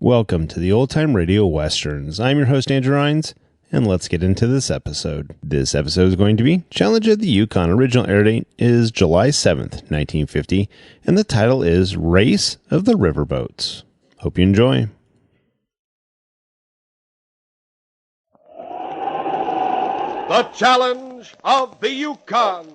Welcome to the Old Time Radio Westerns. I'm your host, Andrew Rhynes, and let's get into this episode. This episode is going to be Challenge of the Yukon. Original air date is July 7th, 1950, and the title is Race of the Riverboats. Hope you enjoy. The Challenge of the Yukon.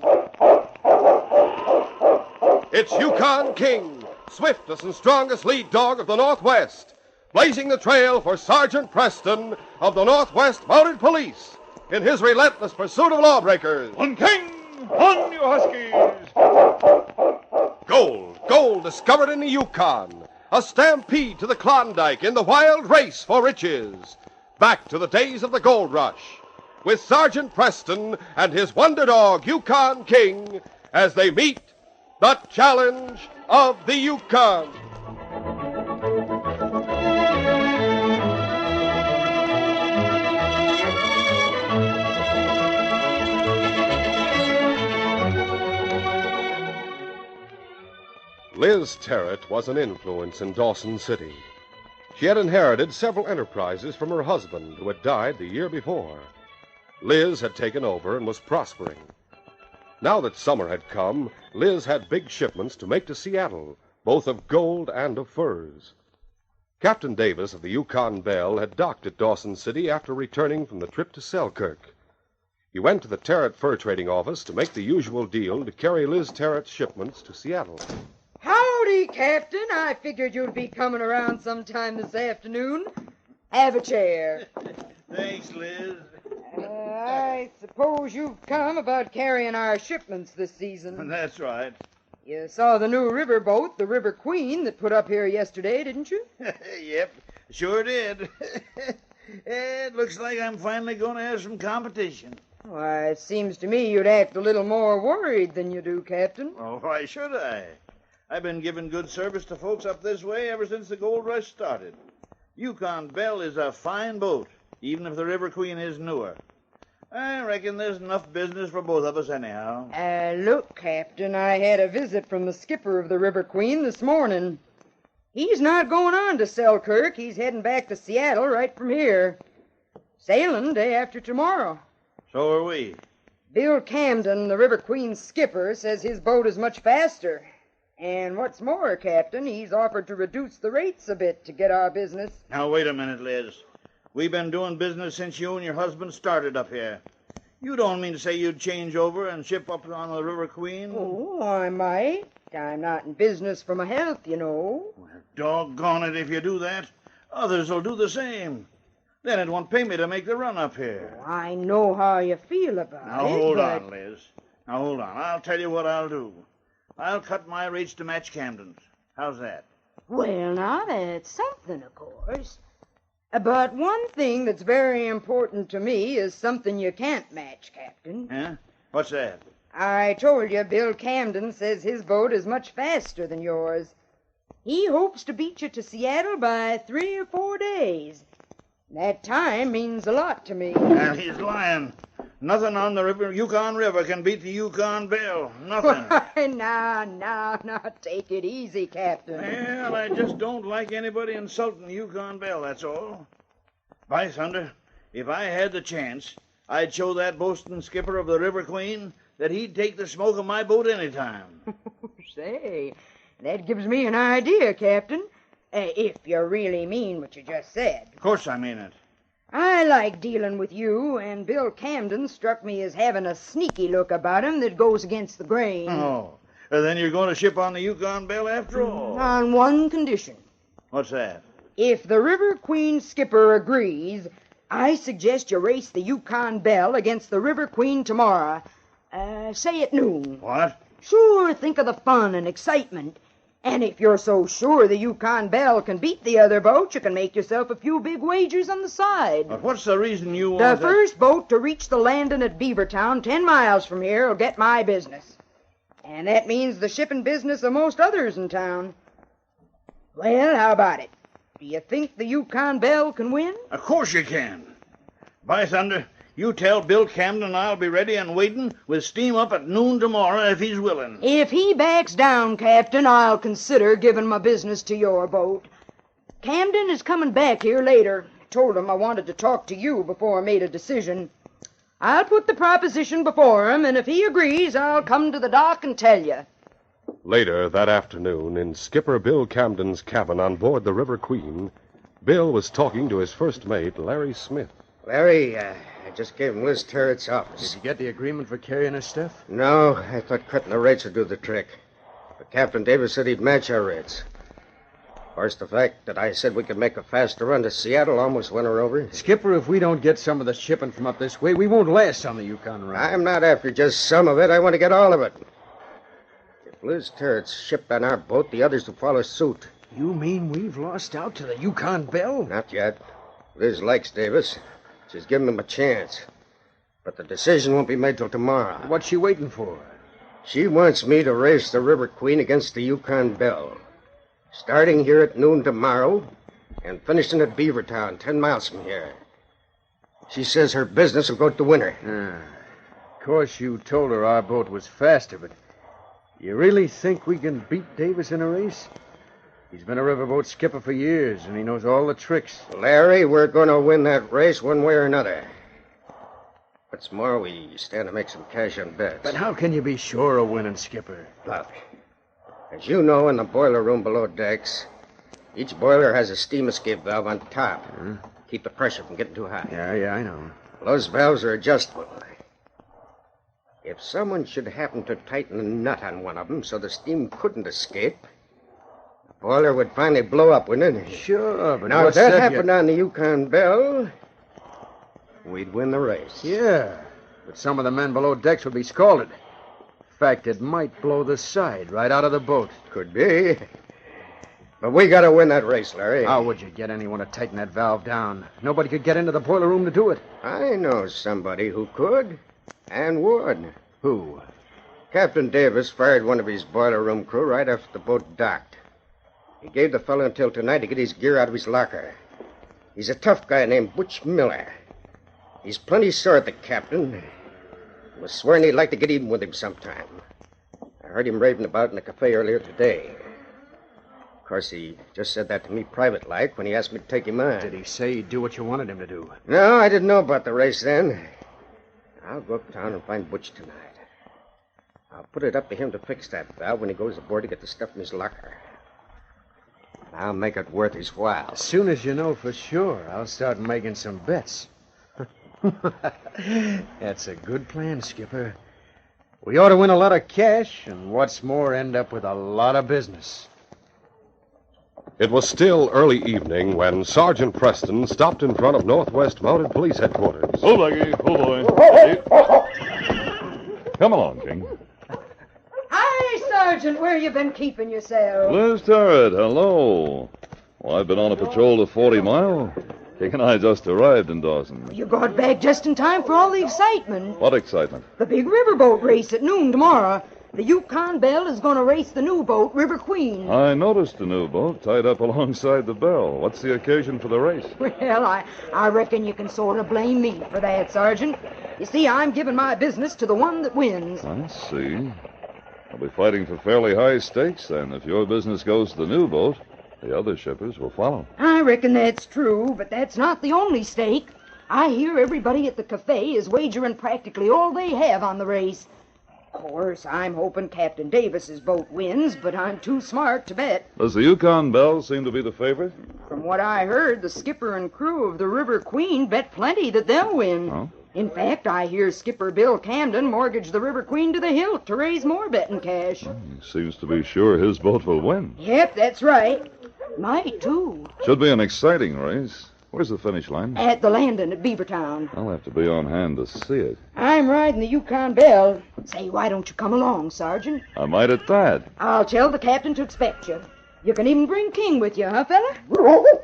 It's Yukon King, swiftest and strongest lead dog of the Northwest, blazing the trail for Sergeant Preston of the Northwest Mounted Police in his relentless pursuit of lawbreakers. On King! On, you Huskies! Gold discovered in the Yukon. A stampede to the Klondike in the wild race for riches. Back to the days of the gold rush, with Sergeant Preston and his wonder dog, Yukon King, as they meet the Challenge of the Yukon. Liz Terrett was an influence in Dawson City. She had inherited several enterprises from her husband, who had died the year before. Liz had taken over and was prospering. Now that summer had come, Liz had big shipments to make to Seattle, both of gold and of furs. Captain Davis of the Yukon Belle had docked at Dawson City after returning from the trip to Selkirk. He went to the Terrett Fur Trading Office to make the usual deal to carry Liz Terrett's shipments to Seattle. Howdy, Captain. I figured you'd be coming around sometime this afternoon. Have a chair. Thanks, Liz. I suppose you've come about carrying our shipments this season. That's right. You saw the new riverboat, the River Queen, that put up here yesterday, didn't you? Yep, sure did. It looks like I'm finally going to have some competition. Why, it seems to me you'd act a little more worried than you do, Captain. Oh, why should I? I've been giving good service to folks up this way ever since the gold rush started. Yukon Belle is a fine boat, even if the River Queen is newer. I reckon there's enough business for both of us anyhow. Look, Captain, I had a visit from the skipper of the River Queen this morning. He's not going on to Selkirk. He's heading back to Seattle right from here. Sailing day after tomorrow. So are we. Bill Camden, the River Queen's skipper, says his boat is much faster. And what's more, Captain, he's offered to reduce the rates a bit to get our business. Now, wait a minute, Liz. We've been doing business since you and your husband started up here. You don't mean to say you'd change over and ship up on the River Queen? Oh, I might. I'm not in business for my health, you know. Well, doggone it if you do that. Others will do the same. Then it won't pay me to make the run up here. Oh, I know how you feel about Now, it, hold but... on, Liz. Now, hold on. I'll tell you what I'll do. I'll cut my rates to match Camden's. How's that? Well, now, that's something, of course. But one thing that's very important to me is something you can't match, Captain. Huh? What's that? I told you Bill Camden says his boat is much faster than yours. He hopes to beat you to Seattle by 3 or 4 days. That time means a lot to me. Well, he's lying. Nothing on the Yukon River can beat the Yukon Belle. Nothing. Why, now, take it easy, Captain. Well, I just don't like anybody insulting the Yukon Belle, that's all. By thunder, if I had the chance, I'd show that boasting skipper of the River Queen that he'd take the smoke of my boat any time. Say, that gives me an idea, Captain. If you really mean what you just said. Of course I mean it. I like dealing with you, and Bill Camden struck me as having a sneaky look about him that goes against the grain. Oh, then you're going to ship on the Yukon Belle after all? On one condition. What's that? If the River Queen skipper agrees, I suggest you race the Yukon Belle against the River Queen tomorrow. Say at noon. What? Sure, think of the fun and excitement. And if you're so sure the Yukon Belle can beat the other boat, you can make yourself a few big wagers on the side. But what's the reason you want The first boat to reach the landing at Beavertown, 10 miles from here, will get my business. And that means the shipping business of most others in town. Well, how about it? Do you think the Yukon Belle can win? Of course you can. By thunder, you tell Bill Camden I'll be ready and waiting with steam up at noon tomorrow if he's willing. If he backs down, Captain, I'll consider giving my business to your boat. Camden is coming back here later. I told him I wanted to talk to you before I made a decision. I'll put the proposition before him, and if he agrees, I'll come to the dock and tell you. Later that afternoon, in Skipper Bill Camden's cabin on board the River Queen, Bill was talking to his first mate, Larry Smith. Larry, I just gave him Liz Terrett's office. Did you get the agreement for carrying his stuff? No, I thought cutting the rates would do the trick. But Captain Davis said he'd match our rates. Of course, the fact that I said we could make a faster run to Seattle almost won her over. Skipper, if we don't get some of the shipping from up this way, we won't last on the Yukon run. I'm not after just some of it. I want to get all of it. If Liz Terrett's shipped on our boat, the others will follow suit. You mean we've lost out to the Yukon Belle? Not yet. Liz likes Davis. She's giving him a chance. But the decision won't be made till tomorrow. What's she waiting for? She wants me to race the River Queen against the Yukon Belle. Starting here at noon tomorrow and finishing at Beavertown, 10 miles from here. She says her business will go to winner. Of course, you told her our boat was faster, but you really think we can beat Davis in a race? He's been a riverboat skipper for years, and he knows all the tricks. Larry, we're going to win that race one way or another. What's more, we stand to make some cash on bets. But how can you be sure of winning, Skipper? Look, as you know, in the boiler room below decks, each boiler has a steam escape valve on top. Keep the pressure from getting too high. Yeah, I know. Those valves are adjustable. If someone should happen to tighten a nut on one of them so the steam couldn't escape, the boiler would finally blow up, wouldn't it? Sure, but Now, if what's that said happened on the Yukon Belle, we'd win the race. Yeah, but some of the men below decks would be scalded. In fact, it might blow the side right out of the boat. Could be. But we got to win that race, Larry. How would you get anyone to tighten that valve down? Nobody could get into the boiler room to do it. I know somebody who could and would. Who? Captain Davis fired one of his boiler room crew right after the boat docked. He gave the fellow until tonight to get his gear out of his locker. He's a tough guy named Butch Miller. He's plenty sore at the captain. He was swearing he'd like to get even with him sometime. I heard him raving about it in the cafe earlier today. Of course, he just said that to me private-like when he asked me to take him on. Did he say he'd do what you wanted him to do? No, I didn't know about the race then. I'll go uptown and find Butch tonight. I'll put it up to him to fix that valve when he goes aboard to get the stuff in his locker. I'll make it worth his while. As soon as you know for sure, I'll start making some bets. That's a good plan, Skipper. We ought to win a lot of cash, and what's more, end up with a lot of business. It was still early evening when Sergeant Preston stopped in front of Northwest Mounted Police Headquarters. Oh, Blackie. Oh, boy. Come along, King. Hi, Sergeant. Where you been keeping yourself? Liz Terrett, hello. Well, I've been on a patrol to 40 Mile. King and I just arrived in Dawson. You got back just in time for all the excitement. What excitement? The big riverboat race at noon tomorrow. The Yukon Belle is going to race the new boat, River Queen. I noticed the new boat tied up alongside the Belle. What's the occasion for the race? Well, I reckon you can sort of blame me for that, Sergeant. You see, I'm giving my business to the one that wins. I see. I'll be fighting for fairly high stakes, then. If your business goes to the new boat, the other shippers will follow. I reckon that's true, but that's not the only stake. I hear everybody at the cafe is wagering practically all they have on the race. Of course, I'm hoping Captain Davis's boat wins, but I'm too smart to bet. Does the Yukon Belle seem to be the favorite? From what I heard, the skipper and crew of the River Queen bet plenty that they'll win. Oh? In fact, I hear Skipper Bill Camden mortgaged the River Queen to the hilt to raise more betting cash. He seems to be sure his boat will win. Yep, that's right. Might, too. Should be an exciting race. Where's the finish line? At the landing at Beavertown. I'll have to be on hand to see it. I'm riding the Yukon Belle. Say, why don't you come along, Sergeant? I might at that. I'll tell the captain to expect you. You can even bring King with you, huh, fella?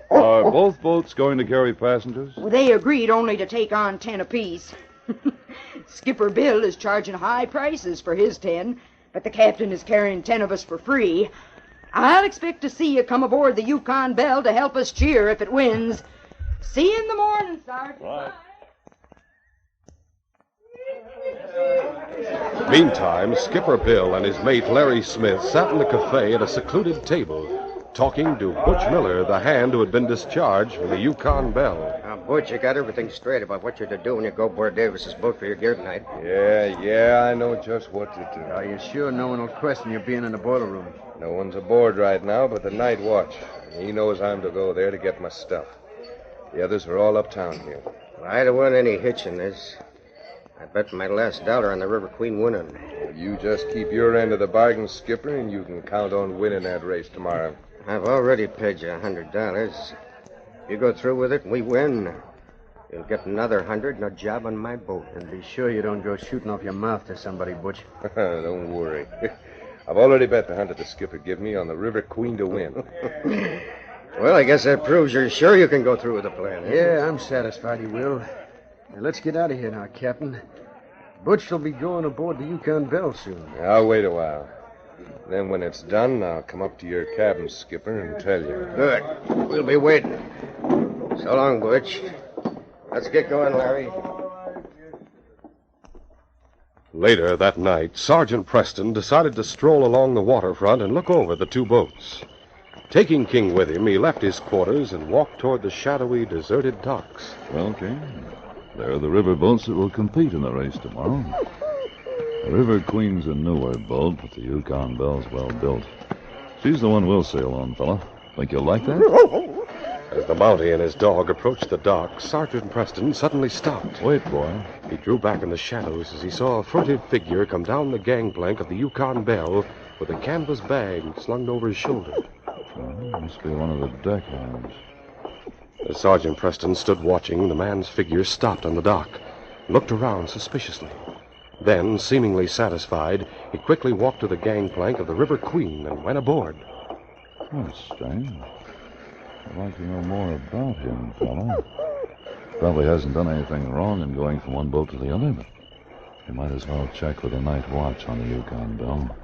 Are both boats going to carry passengers? Well, they agreed only to take on 10 apiece. Skipper Bill is charging high prices for his 10, but the captain is carrying 10 of us for free. I'll expect to see you come aboard the Yukon Belle to help us cheer if it wins. See you in the morning, Sergeant. Right. Meantime, Skipper Bill and his mate Larry Smith sat in the cafe at a secluded table, talking to Butch Miller, the hand who had been discharged from the Yukon Belle. Now, Butch, you got everything straight about what you're to do when you go aboard Davis's boat for your gear tonight. Yeah, I know just what to do. Are you sure no one will question you being in the boiler room? No one's aboard right now but the night watch. He knows I'm to go there to get my stuff. The others are all uptown here. Well, I don't want any hitch in this. I bet my last dollar on the River Queen winning. You just keep your end of the bargain, Skipper, and you can count on winning that race tomorrow. I've already paid you $100. If you go through with it and we win, you'll get another 100 and a job on my boat. And be sure you don't go shooting off your mouth to somebody, Butch. Don't worry. I've already bet the 100 the skipper give me on the River Queen to win. Well, I guess that proves you're sure you can go through with the plan. Yeah, I'm satisfied you will. Now, let's get out of here now, Captain. Butch will be going aboard the Yukon Belle soon. I'll wait a while. Then when it's done, I'll come up to your cabin, Skipper, and tell you. Good. We'll be waiting. So long, Butch. Let's get going, Larry. Later that night, Sergeant Preston decided to stroll along the waterfront and look over the two boats. Taking King with him, he left his quarters and walked toward the shadowy, deserted docks. Well, King, there are the river boats that will compete in the race tomorrow. The River Queen's a newer boat, but the Yukon Belle's well built. She's the one we'll sail on, fella. Think you'll like that? As the Mountie and his dog approached the dock, Sergeant Preston suddenly stopped. Wait, boy. He drew back in the shadows as he saw a furtive figure come down the gangplank of the Yukon Belle with a canvas bag slung over his shoulder. Must be one of the deck hands. As Sergeant Preston stood watching, the man's figure stopped on the dock, looked around suspiciously. Then, seemingly satisfied, he quickly walked to the gangplank of the River Queen and went aboard. That's strange. I'd like to know more about him, fella. Probably hasn't done anything wrong in going from one boat to the other, but you might as well check with the night watch on the Yukon Belle.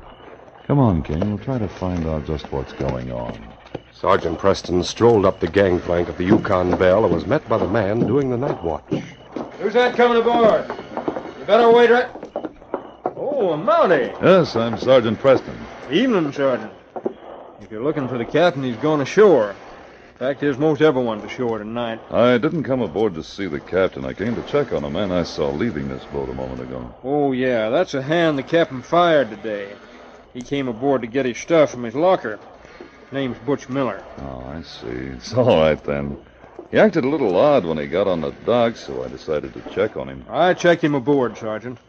Come on, King. We'll try to find out just what's going on. Sergeant Preston strolled up the gangplank of the Yukon Belle and was met by the man doing the night watch. Who's that coming aboard? You better wait right... Oh, a Mountie. Yes, I'm Sergeant Preston. Evening, Sergeant. If you're looking for the captain, he's gone ashore. Fact is, most everyone's ashore tonight. I didn't come aboard to see the captain. I came to check on a man I saw leaving this boat a moment ago. Oh, yeah, that's a hand the captain fired today. He came aboard to get his stuff from his locker. His name's Butch Miller. Oh, I see. It's all right, then. He acted a little odd when he got on the dock, so I decided to check on him. I checked him aboard, Sergeant.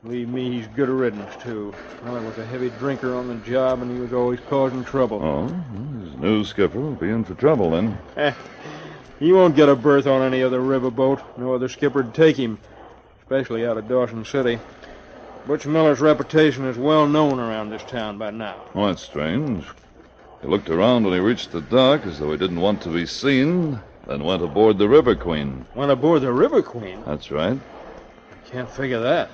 Believe me, he's good a riddance, too. Miller was a heavy drinker on the job, and he was always causing trouble. Oh, well, his new skipper will be in for trouble, then. He won't get a berth on any other riverboat. No other skipper'd take him, especially out of Dawson City. Butch Miller's reputation is well known around this town by now. Oh, that's strange. He looked around when he reached the dock as though he didn't want to be seen, then went aboard the River Queen. Went aboard the River Queen? That's right. I can't figure that.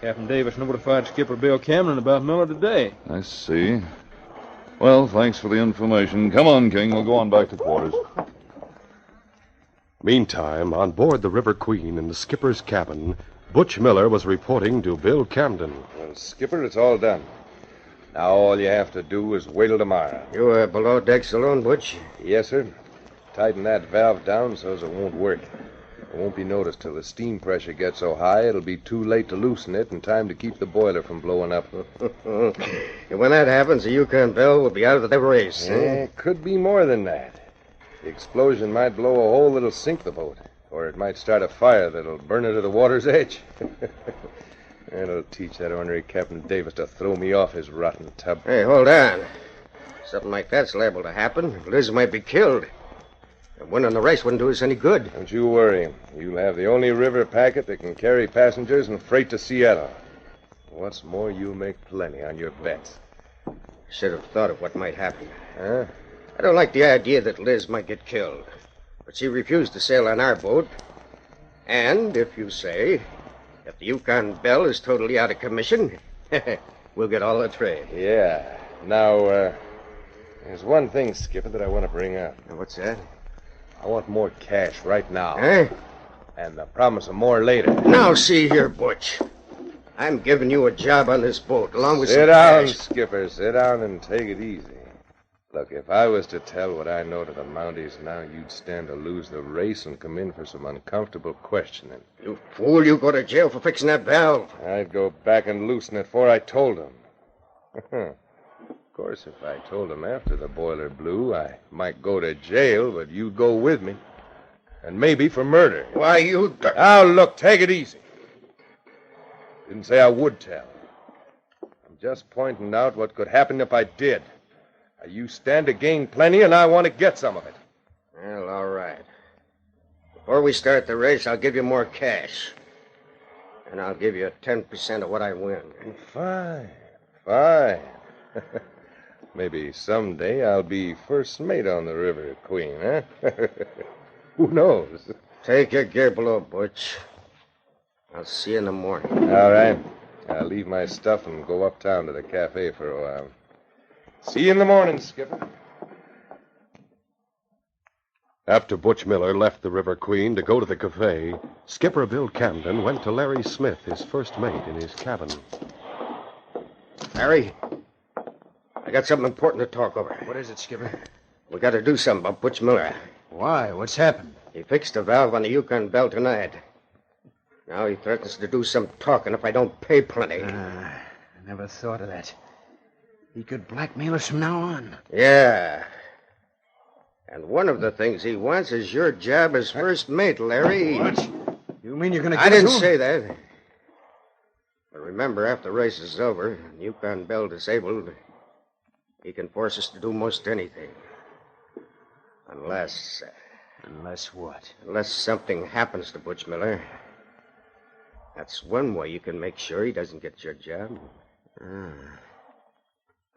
Captain Davis notified Skipper Bill Cameron about Miller today. I see. Well, thanks for the information. Come on, King. We'll go on back to quarters. Meantime, on board the River Queen in the skipper's cabin, Butch Miller was reporting to Bill Camden. Well, Skipper, it's all done. Now all you have to do is wait till tomorrow. You below decks alone, Butch? Yes, sir. Tighten that valve down so as it won't work. It won't be noticed till the steam pressure gets so high it'll be too late to loosen it in time to keep the boiler from blowing up. And when that happens, the Yukon Belle will be out of the race. It could be more than that. The explosion might blow a hole that'll sink the boat, or it might start a fire that'll burn her to the water's edge. That'll teach that ornery Captain Davis to throw me off his rotten tub. Hey, hold on. Something like that's liable to happen. Liz might be killed. Winning the race wouldn't do us any good. Don't you worry. You'll have the only river packet that can carry passengers and freight to Seattle. What's more, you'll make plenty on your bets. Should have thought of what might happen. Huh? I don't like the idea that Liz might get killed. But she refused to sail on our boat. And, if you say, if the Yukon Belle is totally out of commission, we'll get all the trade. Yeah. Now, there's one thing, Skipper, that I want to bring up. What's that? I want more cash right now. Eh? And the promise of more later. Now, see here, Butch. I'm giving you a job on this boat, along with Sit some down, cash. Skipper. Sit down and take it easy. Look, if I was to tell what I know to the Mounties now, you'd stand to lose the race and come in for some uncomfortable questioning. You fool, you go to jail for fixing that valve. I'd go back and loosen it before I told him. Of course, if I told him after the boiler blew, I might go to jail, but you'd go with me. And maybe for murder. Why, you... Now, look, take it easy. Didn't say I would tell. I'm just pointing out what could happen if I did. You stand to gain plenty, and I want to get some of it. Well, all right. Before we start the race, I'll give you more cash. And I'll give you 10% of what I win. Fine. Maybe someday I'll be first mate on the River Queen, huh? Who knows? Take your gear below, Butch. I'll see you in the morning. All right. I'll leave my stuff and go uptown to the cafe for a while. See you in the morning, Skipper. After Butch Miller left the River Queen to go to the cafe, Skipper Bill Camden went to Larry Smith, his first mate, in his cabin. Larry, I got something important to talk over. What is it, Skipper? We got to do something about Butch Miller. Why? What's happened? He fixed the valve on the Yukon Bell tonight. Now he threatens to do some talking if I don't pay plenty. I never thought of that. He could blackmail us from now on. Yeah. And one of the things he wants is your job as first mate, Larry. What? You mean you're going to I give it didn't to him? say that. But remember, after the race is over, and Yukon Bell disabled, he can force us to do most anything. Unless... Unless what? Unless something happens to Butch Miller. That's one way you can make sure he doesn't get your job.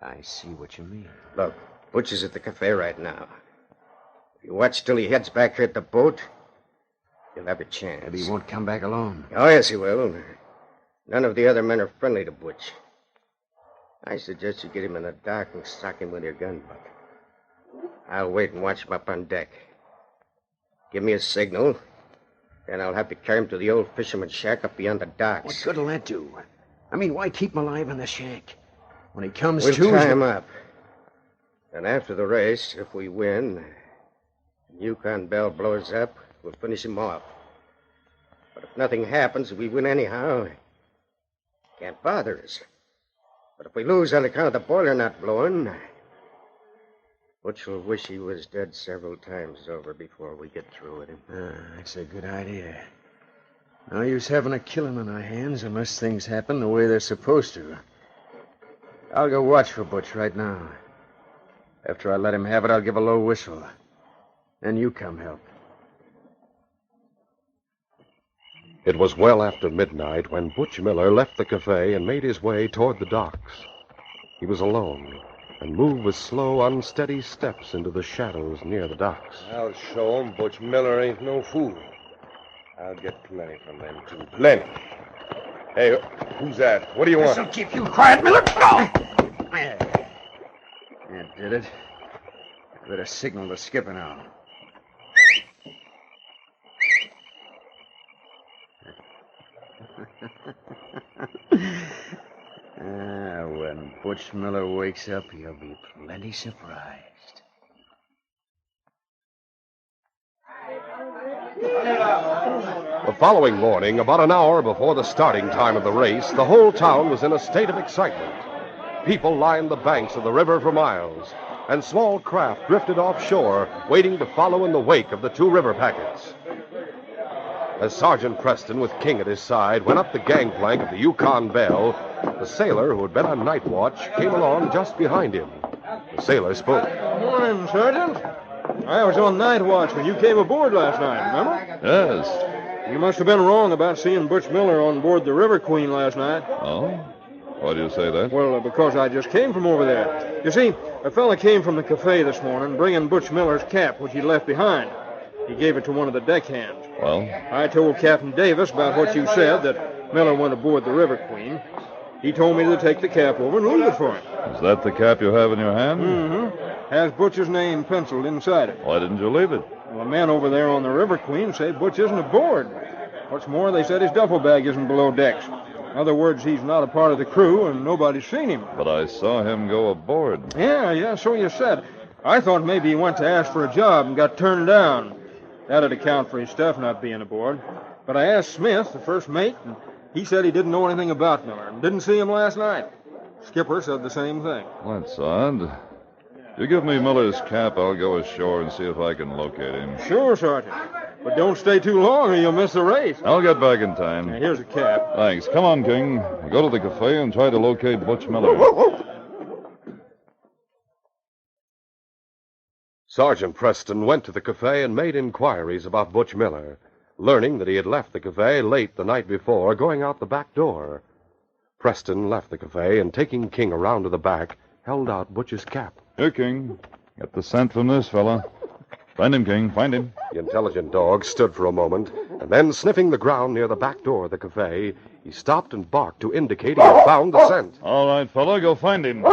I see what you mean. Look, Butch is at the cafe right now. If you watch till he heads back here at the boat, you'll have a chance. Maybe he won't come back alone. Oh, yes, he will. None of the other men are friendly to Butch. I suggest you get him in the dark and sock him with your gun butt. I'll wait and watch him up on deck. Give me a signal, then I'll have to carry him to the old fisherman's shack up beyond the docks. What good'll that do? I mean, why keep him alive in the shack? When he comes We'll to... tie him up. And after the race, if we win, and Yukon Bell blows up, we'll finish him off. But if nothing happens, we win anyhow. Can't bother us. But if we lose on account of the boiler not blowing, Butch will wish he was dead several times over before we get through with him. That's a good idea. No use having a killing on our hands unless things happen the way they're supposed to. I'll go watch for Butch right now. After I let him have it, I'll give a low whistle. Then you come help. It was well after midnight when Butch Miller left the cafe and made his way toward the docks. He was alone and moved with slow, unsteady steps into the shadows near the docks. I'll show 'em Butch Miller ain't no fool. I'll get plenty from them, too. Plenty. Hey, who's that? What do you want? This'll keep you quiet, Miller. Oh! That did it. I better signal the skipper now. When Butch Miller wakes up, he'll be plenty surprised. The following morning, about an hour before the starting time of the race, the whole town was in a state of excitement. People lined the banks of the river for miles, and small craft drifted offshore, waiting to follow in the wake of the two river packets. As Sergeant Preston, with King at his side, went up the gangplank of the Yukon Bell, the sailor who had been on night watch came along just behind him. The sailor spoke. Morning, Sergeant. I was on night watch when you came aboard last night, remember? Yes. You must have been wrong about seeing Butch Miller on board the River Queen last night. Oh? Why do you say that? Well, because I just came from over there. You see, a fella came from the cafe this morning bringing Butch Miller's cap, which he left behind. He gave it to one of the deckhands. Well? I told Captain Davis about what you said, that Miller went aboard the River Queen. He told me to take the cap over and leave it for him. Is that the cap you have in your hand? Mm-hmm. Has Butch's name penciled inside it. Why didn't you leave it? Well, the men over there on the River Queen say Butch isn't aboard. What's more, they said his duffel bag isn't below decks. In other words, he's not a part of the crew, and nobody's seen him. But I saw him go aboard. Yeah, so you said. I thought maybe he went to ask for a job and got turned down. That'd account for his stuff not being aboard. But I asked Smith, the first mate, and he said he didn't know anything about Miller and didn't see him last night. Skipper said the same thing. That's odd. You give me Miller's cap, I'll go ashore and see if I can locate him. Sure, Sergeant. But don't stay too long or you'll miss the race. I'll get back in time. Now, here's a cap. Thanks. Come on, King. We'll go to the cafe and try to locate Butch Miller. Sergeant Preston went to the cafe and made inquiries about Butch Miller, learning that he had left the cafe late the night before, going out the back door. Preston left the cafe and, taking King around to the back, held out Butch's cap. Here, King. Get the scent from this fella. Find him, King. Find him. The intelligent dog stood for a moment, and then, sniffing the ground near the back door of the cafe, he stopped and barked to indicate he had found the scent. All right, fella, go find him.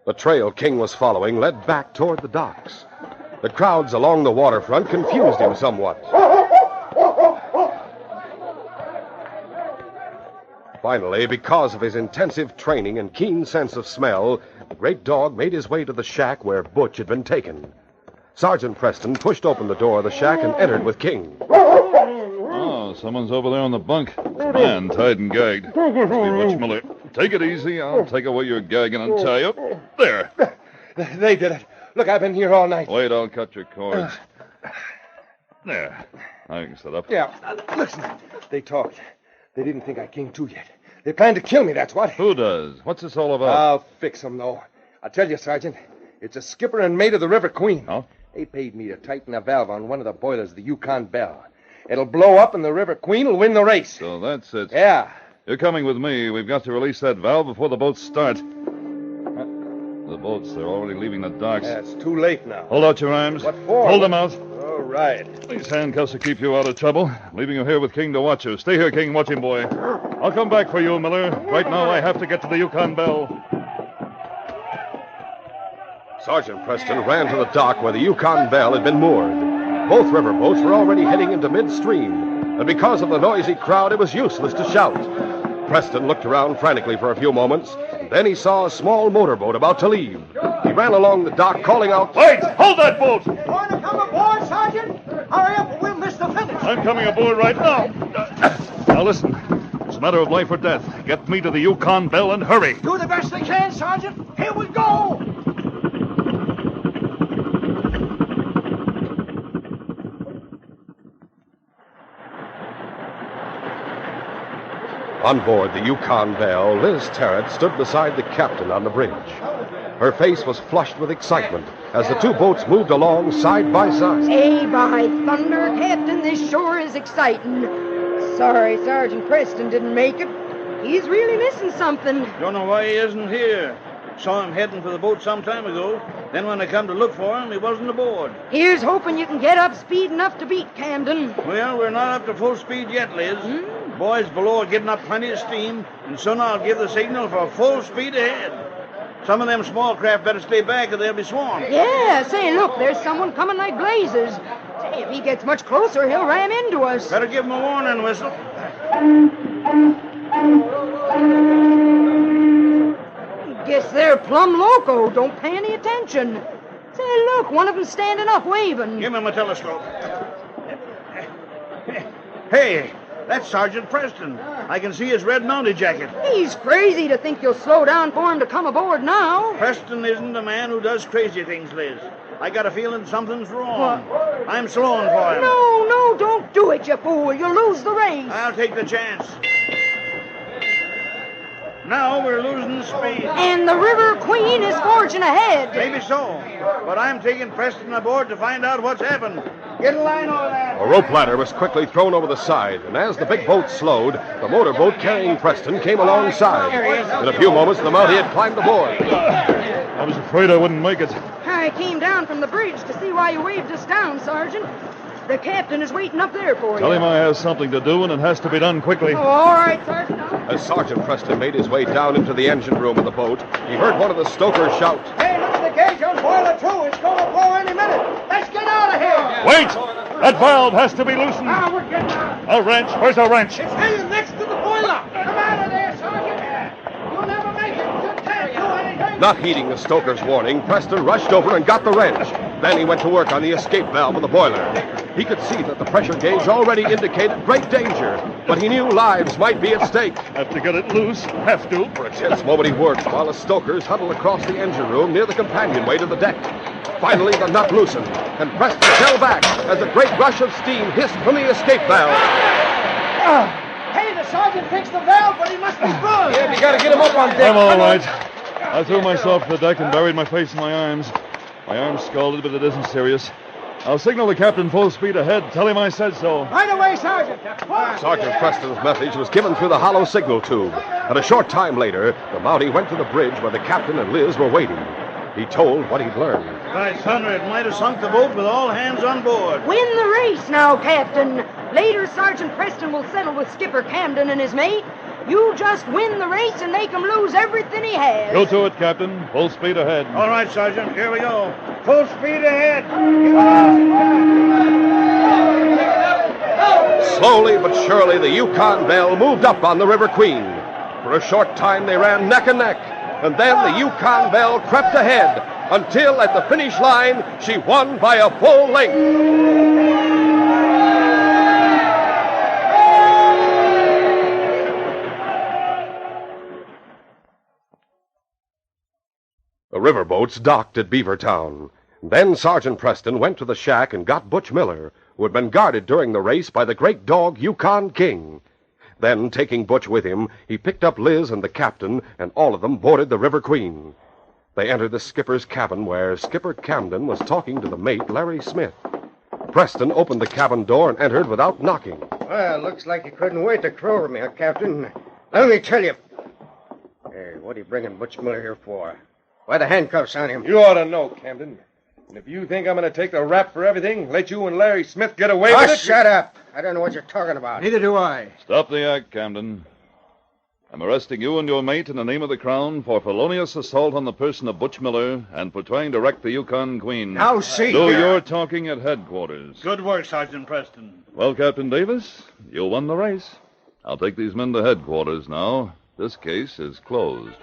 The trail King was following led back toward the docks. The crowds along the waterfront confused him somewhat. Finally, because of his intensive training and keen sense of smell, the great dog made his way to the shack where Butch had been taken. Sergeant Preston pushed open the door of the shack and entered with King. Oh, someone's over there on the bunk. Man, tied and gagged. Must be Butch Miller. Take it easy. I'll take away your gag and untie you. There. They did it. Look, I've been here all night. Wait, I'll cut your cords. There. Now you can sit up. Yeah. Listen, they talked. They didn't think I came to yet. They planned to kill me, that's what. Who does? What's this all about? I'll fix them, though. I'll tell you, Sergeant. It's a skipper and mate of the River Queen. Oh? They paid me to tighten a valve on one of the boilers of the Yukon Belle. It'll blow up and the River Queen will win the race. So that's it. Yeah. You're coming with me. We've got to release that valve before the boats start. The boats, they're already leaving the docks. Yeah, it's too late now. Hold out your arms. What for? Hold them out. All right. These handcuffs will keep you out of trouble. I'm leaving you here with King to watch you. Stay here, King. Watch him, boy. I'll come back for you, Miller. Right now, I have to get to the Yukon Belle. Sergeant Preston ran to the dock where the Yukon Belle had been moored. Both river boats were already heading into midstream, and because of the noisy crowd, it was useless to shout. Preston looked around frantically for a few moments, and then he saw a small motorboat about to leave. He ran along the dock, calling out, Wait! Hold that boat! You want to come aboard, Sergeant? Hurry up or we'll miss the finish. I'm coming aboard right now. Now listen. It's a matter of life or death. Get me to the Yukon Belle and hurry. Do the best they can, Sergeant. Here we go. On board the Yukon Belle, Liz Tarrant stood beside the captain on the bridge. Her face was flushed with excitement as the two boats moved along side by side. Hey, by thunder, Captain, this sure is exciting. Sorry Sergeant Preston didn't make it. He's really missing something. Don't know why he isn't here. Saw him heading for the boat some time ago. Then when I come to look for him, he wasn't aboard. Here's hoping you can get up speed enough to beat Camden. Well, we're not up to full speed yet, Liz. Boys below are getting up plenty of steam, and soon I'll give the signal for full speed ahead. Some of them small craft better stay back or they'll be swarmed. Yeah, say, look, there's someone coming like blazes. Say, if he gets much closer, he'll ram into us. Better give him a warning whistle. Guess they're plumb loco. Don't pay any attention. Say, look, one of them's standing up waving. Give him a telescope. Hey, that's Sergeant Preston. I can see his red mounted jacket. He's crazy to think you'll slow down for him to come aboard now. Preston isn't a man who does crazy things, Liz. I got a feeling something's wrong. I'm slowing for him. No, don't do it, you fool. You'll lose the race. I'll take the chance. Now we're losing speed. And the River Queen is forging ahead. Maybe so. But I'm taking Preston aboard to find out what's happened. Get a line over that. A rope ladder was quickly thrown over the side, and as the big boat slowed, the motorboat carrying Preston came alongside. In a few moments, the Mountie had climbed aboard. I was afraid I wouldn't make it. I came down from the bridge to see why you waved us down, Sergeant. The captain is waiting up there for you. Tell him I have something to do, and it has to be done quickly. Oh, all right, Sergeant. As Sergeant Preston made his way down into the engine room of the boat, he heard one of the stokers shout, Hey, look at the gauge on boiler 2. It's going to blow any minute. Let's get out of here. Wait! That valve has to be loosened. Now we're getting out. A wrench. Where's a wrench? It's hanging next to the boiler. Come out of there, Sergeant. You'll never make it. You can't do anything. Not heeding the stoker's warning, Preston rushed over and got the wrench. Then he went to work on the escape valve of the boiler. He could see that the pressure gauge already indicated great danger, but he knew lives might be at stake. Have to get it loose. Have to. For a tense moment he worked while the stokers huddled across the engine room near the companionway to the deck. Finally, the nut loosened, and Preston fell back as a great rush of steam hissed from the escape valve. Hey, the sergeant fixed the valve, but he must be burned. Yeah, you gotta get him up on deck. I'm all right. I threw myself to the deck and buried my face in my arms. My arm's scalded, but it isn't serious. I'll signal the captain full speed ahead. Tell him I said so. Right away, Sergeant. Sergeant Preston's message was given through the hollow signal tube. And a short time later, the Mountie went to the bridge where the captain and Liz were waiting. He told what he'd learned. By thunder, it might have sunk the boat with all hands on board. Win the race now, Captain. Later, Sergeant Preston will settle with Skipper Camden and his mate. You just win the race and make him lose everything he has. Go to it, Captain. Full speed ahead. All right, Sergeant, here we go. Full speed ahead. Slowly but surely, the Yukon Belle moved up on the River Queen. For a short time, they ran neck and neck. And then the Yukon Belle crept ahead until at the finish line, she won by a full length. The riverboats docked at Beavertown. Then Sergeant Preston went to the shack and got Butch Miller, who had been guarded during the race by the great dog Yukon King. Then, taking Butch with him, he picked up Liz and the captain, and all of them boarded the River Queen. They entered the skipper's cabin, where Skipper Camden was talking to the mate, Larry Smith. Preston opened the cabin door and entered without knocking. Well, looks like you couldn't wait to crow me, Captain. Let me tell you. Hey, what are you bringing Butch Miller here for? Why the handcuffs on him? You ought to know, Camden. And if you think I'm going to take the rap for everything, let you and Larry Smith get away with it... Shut up. I don't know what you're talking about. Neither do I. Stop the act, Camden. I'm arresting you and your mate in the name of the Crown for felonious assault on the person of Butch Miller and for trying to wreck the Yukon Queen. Now, see So here. you're talking at headquarters. Good work, Sergeant Preston. Well, Captain Davis, you won the race. I'll take these men to headquarters now. This case is closed.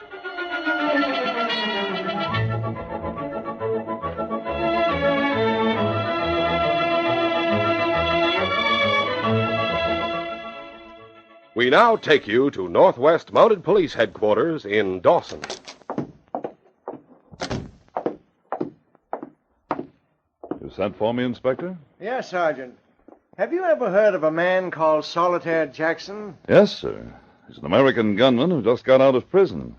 We now take you to Northwest Mounted Police Headquarters in Dawson. You sent for me, Inspector? Yes, Sergeant. Have you ever heard of a man called Solitaire Jackson? Yes, sir. He's an American gunman who just got out of prison.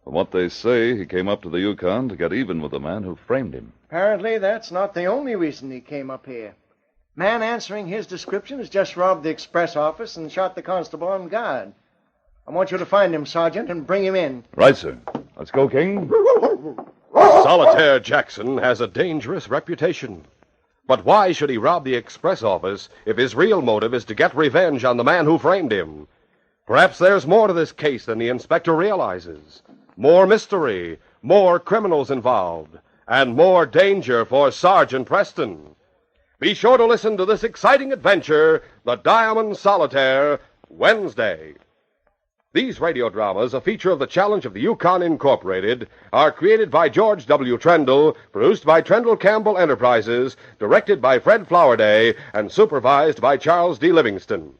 From what they say, he came up to the Yukon to get even with the man who framed him. Apparently, that's not the only reason he came up here. Man answering his description has just robbed the express office and shot the constable on guard. I want you to find him, Sergeant, and bring him in. Right, sir. Let's go, King. Solitaire Jackson has a dangerous reputation. But why should he rob the express office if his real motive is to get revenge on the man who framed him? Perhaps there's more to this case than the inspector realizes. More mystery, more criminals involved, and more danger for Sergeant Preston. Be sure to listen to this exciting adventure, The Diamond Solitaire, Wednesday. These radio dramas, a feature of the Challenge of the Yukon Incorporated, are created by George W. Trendle, produced by Trendle Campbell Enterprises, directed by Fred Flowerday, and supervised by Charles D. Livingston.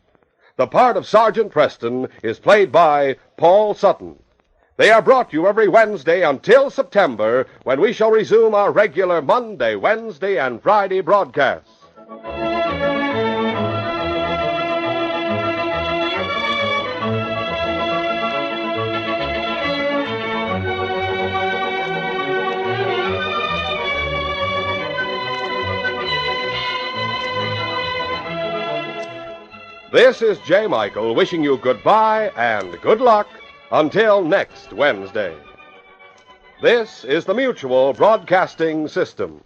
The part of Sergeant Preston is played by Paul Sutton. They are brought to you every Wednesday until September, when we shall resume our regular Monday, Wednesday, and Friday broadcasts. This is J. Michael wishing you goodbye and good luck until next Wednesday. This is the Mutual Broadcasting System.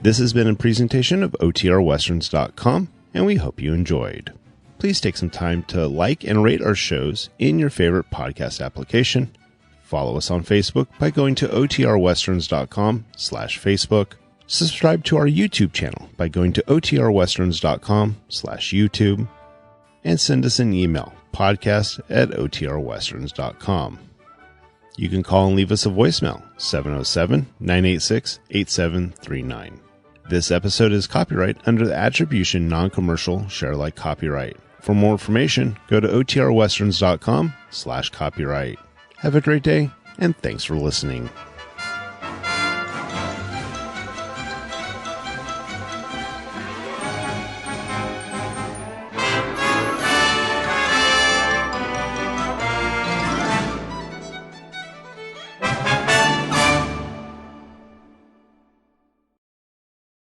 This has been a presentation of OTRWesterns.com, and we hope you enjoyed. Please take some time to like and rate our shows in your favorite podcast application. Follow us on Facebook by going to OTRWesterns.com/Facebook. Subscribe to our YouTube channel by going to OTRWesterns.com/YouTube. And send us an email, podcast@OTRWesterns.com. You can call and leave us a voicemail, 707-986-8739. This episode is copyright under the Attribution Non-Commercial Share Alike Copyright. For more information, go to OTRWesterns.com/copyright. Have a great day, and thanks for listening.